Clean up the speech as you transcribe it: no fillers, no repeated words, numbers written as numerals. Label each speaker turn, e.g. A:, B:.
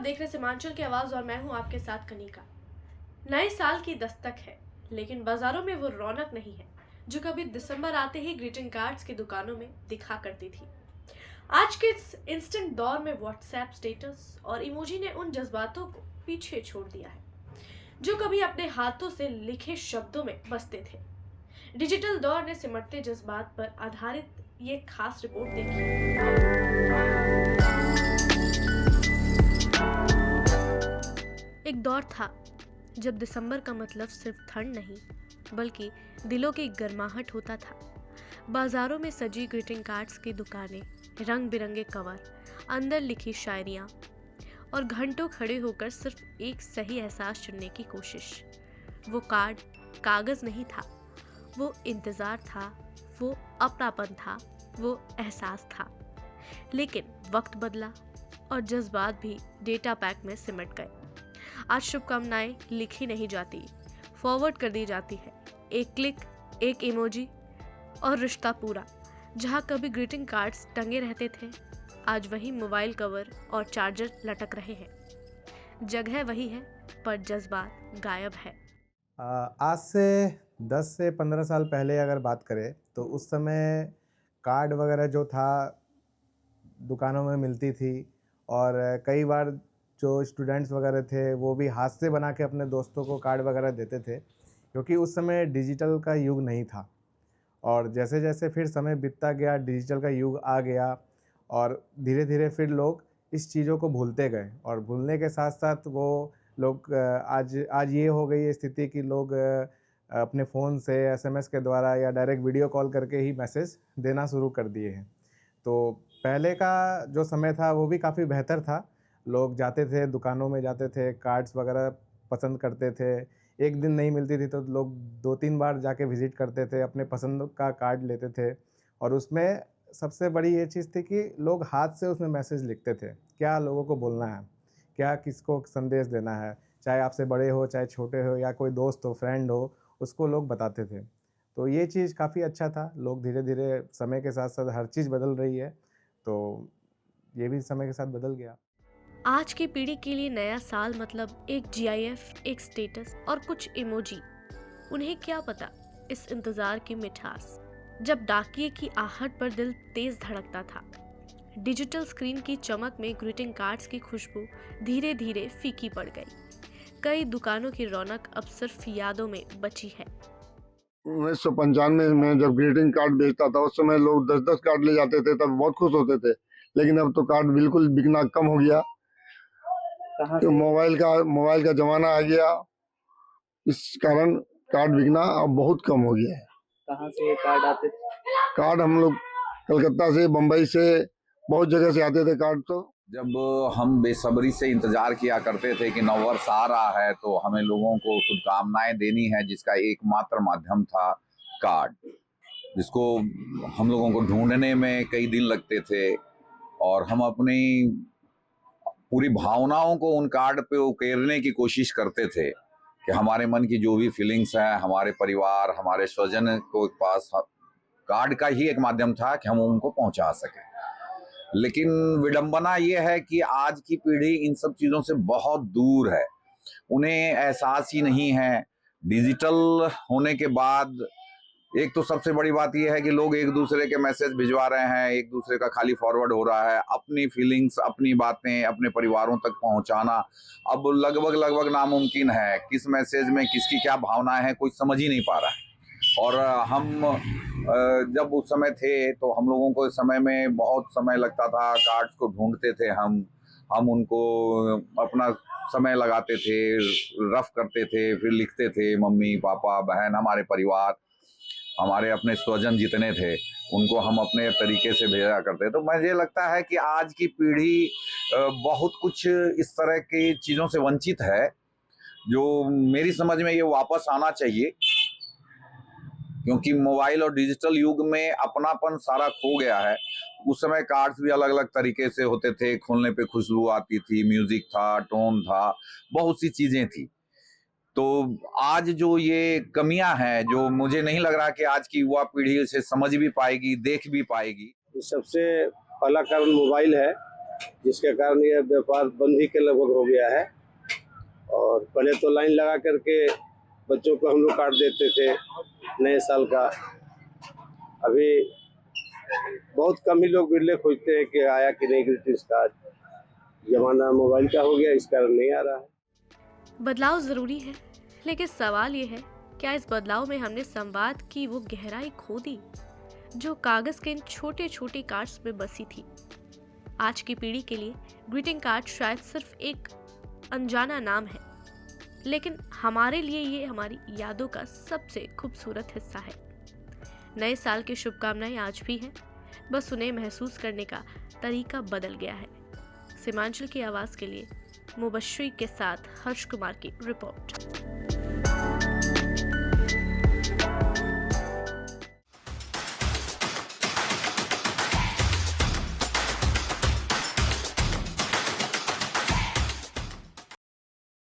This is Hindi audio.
A: देख रहे सीमांचल की आवाज और मैं हूं आपके साथ कनिका। नए साल की दस्तक है, लेकिन बाजारों में वो रौनक नहीं है जो कभी दिसंबर आते ही ग्रीटिंग कार्ड्स की दुकानों में दिखा करती थी। आज के इस इंस्टेंट दौर में व्हाट्सएप स्टेटस और इमोजी ने उन जज्बातों को पीछे छोड़ दिया है जो कभी अपने हाथों से लिखे शब्दों में बसते थे। डिजिटल दौर ने सिमटते जज्बात पर आधारित ये खास रिपोर्ट देखी। एक दौर था जब दिसंबर का मतलब सिर्फ ठंड नहीं बल्कि दिलों की गर्माहट होता था। बाजारों में सजी ग्रीटिंग कार्ड्स की दुकानें, रंग बिरंगे कवर, अंदर लिखी शायरियाँ और घंटों खड़े होकर सिर्फ एक सही एहसास चुनने की कोशिश। वो कार्ड कागज नहीं था, वो इंतजार था, वो अपनापन था, वो एहसास था। लेकिन वक्त बदला और जज्बात भी डेटा पैक में सिमट गए। आज शुभकामनाएं लिखी नहीं जाती, फॉरवर्ड कर दी जाती है। एक क्लिक, एक इमोजी और रिश्ता पूरा। जहां कभी ग्रीटिंग कार्ड्स टंगे रहते थे, आज वही मोबाइल कवर और चार्जर लटक रहे हैं। जगह वही है पर जज्बात गायब है।
B: आज से 10 से 15 साल पहले अगर बात करें तो उस समय कार्ड वगैरह जो था दुकानों में मिलती थी और कई बार जो स्टूडेंट्स वगैरह थे वो भी हाथ से बना के अपने दोस्तों को कार्ड वगैरह देते थे, क्योंकि उस समय डिजिटल का युग नहीं था। और जैसे जैसे फिर समय बीतता गया, डिजिटल का युग आ गया और धीरे धीरे फिर लोग इस चीज़ों को भूलते गए और भूलने के साथ साथ वो लोग आज ये हो गई है स्थिति कि लोग अपने फ़ोन से एसएमएस के द्वारा या डायरेक्ट वीडियो कॉल करके ही मैसेज देना शुरू कर दिए हैं। तो पहले का जो समय था वो भी काफ़ी बेहतर था। लोग जाते थे, दुकानों में जाते थे, कार्ड्स वगैरह पसंद करते थे। एक दिन नहीं मिलती थी तो लोग 2-3 बार जाके विज़िट करते थे, अपने पसंद का कार्ड लेते थे और उसमें सबसे बड़ी ये चीज़ थी कि लोग हाथ से उसमें मैसेज लिखते थे। क्या लोगों को बोलना है, क्या किसको संदेश देना है, चाहे आपसे बड़े हो, चाहे छोटे हो या कोई दोस्त हो, फ्रेंड हो, उसको लोग बताते थे। तो ये चीज़ काफ़ी अच्छा था। लोग धीरे-धीरे समय के साथ-साथ हर चीज़ बदल रही है, तो ये भी समय के साथ बदल गया।
A: आज की पीढ़ी के लिए नया साल मतलब एक जीआईएफ, एक स्टेटस और कुछ इमोजी। उन्हें क्या पता इस इंतजार की मिठास, जब डाकिये की आहट पर दिल तेज धड़कता था। डिजिटल स्क्रीन की चमक में ग्रीटिंग कार्ड्स की खुशबू धीरे धीरे फीकी पड़ गई। कई दुकानों की रौनक अब सिर्फ यादों में बची है।
C: 1995 में जब ग्रीटिंग कार्ड बेचता था उस समय लोग 10-10 कार्ड ले जाते थे, तब बहुत खुश होते थे। लेकिन अब तो कार्ड बिल्कुल बिकना कम हो गया। तो मोबाइल का जमाना आ गया, इस कारण कार्ड बिकना अब बहुत कम हो गया है।
D: कहाँ से कार्ड आते थे?
C: कार्ड हम लोग कलकत्ता से, बम्बई से, बहुत जगह से आते थे कार्ड। तो
E: जब हम बेसब्री से इंतजार किया करते थे कि नववर्ष आ रहा है तो हमें लोगों को शुभकामनाएं देनी है, जिसका एकमात्र माध्यम था कार्ड, जिसको हम लोगों को ढूंढने में कई दिन लगते थे और हम अपनी पूरी भावनाओं को उन कार्ड पे उकेरने की कोशिश करते थे कि हमारे मन की जो भी फीलिंग्स है, हमारे परिवार, हमारे स्वजन को पास कार्ड का ही एक माध्यम था कि हम उनको पहुंचा सके। लेकिन विडंबना ये है कि आज की पीढ़ी इन सब चीज़ों से बहुत दूर है। उन्हें एहसास ही नहीं है। डिजिटल होने के बाद एक तो सबसे बड़ी बात यह है कि लोग एक दूसरे के मैसेज भिजवा रहे हैं, एक दूसरे का खाली फॉरवर्ड हो रहा है। अपनी फीलिंग्स, अपनी बातें अपने परिवारों तक पहुंचाना अब लगभग नामुमकिन है। किस मैसेज में किसकी क्या भावनाएं हैं कोई समझ ही नहीं पा रहा है। और हम जब उस समय थे तो हम लोगों को इस समय में बहुत समय लगता था, कार्ड्स को ढूंढते थे हम उनको अपना समय लगाते थे, रफ करते थे, फिर लिखते थे। मम्मी पापा बहन, हमारे परिवार, हमारे अपने स्वजन जितने थे उनको हम अपने तरीके से भेजा करते। तो मुझे लगता है कि आज की पीढ़ी बहुत कुछ इस तरह की चीज़ों से वंचित है, जो मेरी समझ में ये वापस आना चाहिए, क्योंकि मोबाइल और डिजिटल युग में अपनापन सारा खो गया है। उस समय कार्ड्स भी अलग अलग तरीके से होते थे, खोलने पे खुशबू आती थी, म्यूजिक था, टोन था, बहुत सी चीजें थी। तो आज जो ये कमियां हैं, जो मुझे नहीं लग रहा कि आज की युवा पीढ़ी इसे समझ भी पाएगी, देख भी पाएगी।
D: सबसे पहला कारण मोबाइल है
F: जिसके कारण यह व्यापार बंद ही के लगभग हो गया है। और पहले तो लाइन लगा करके बच्चों को हम लोग कार्ड देते थे नए साल का। अभी बहुत कम ही लोग बिरले खोजते हैं कि आया कि नहीं ग्रीटिंग्स कार्ड। जमाना मोबाइल का हो गया, इस कारण नहीं आ रहा है।
A: बदलाव ज़रूरी है, लेकिन सवाल ये है, क्या इस बदलाव में हमने संवाद की वो गहराई खो दी जो कागज़ के इन छोटे छोटे कार्ड्स में बसी थी। आज की पीढ़ी के लिए ग्रीटिंग कार्ड शायद सिर्फ एक अनजाना नाम है, लेकिन हमारे लिए ये हमारी यादों का सबसे खूबसूरत हिस्सा है। नए साल की शुभकामनाएं आज भी हैं, बस उन्हें महसूस करने का तरीका बदल गया है। सीमांचल की आवाज़ के लिए मुबश्री के साथ हर्ष कुमार की रिपोर्ट।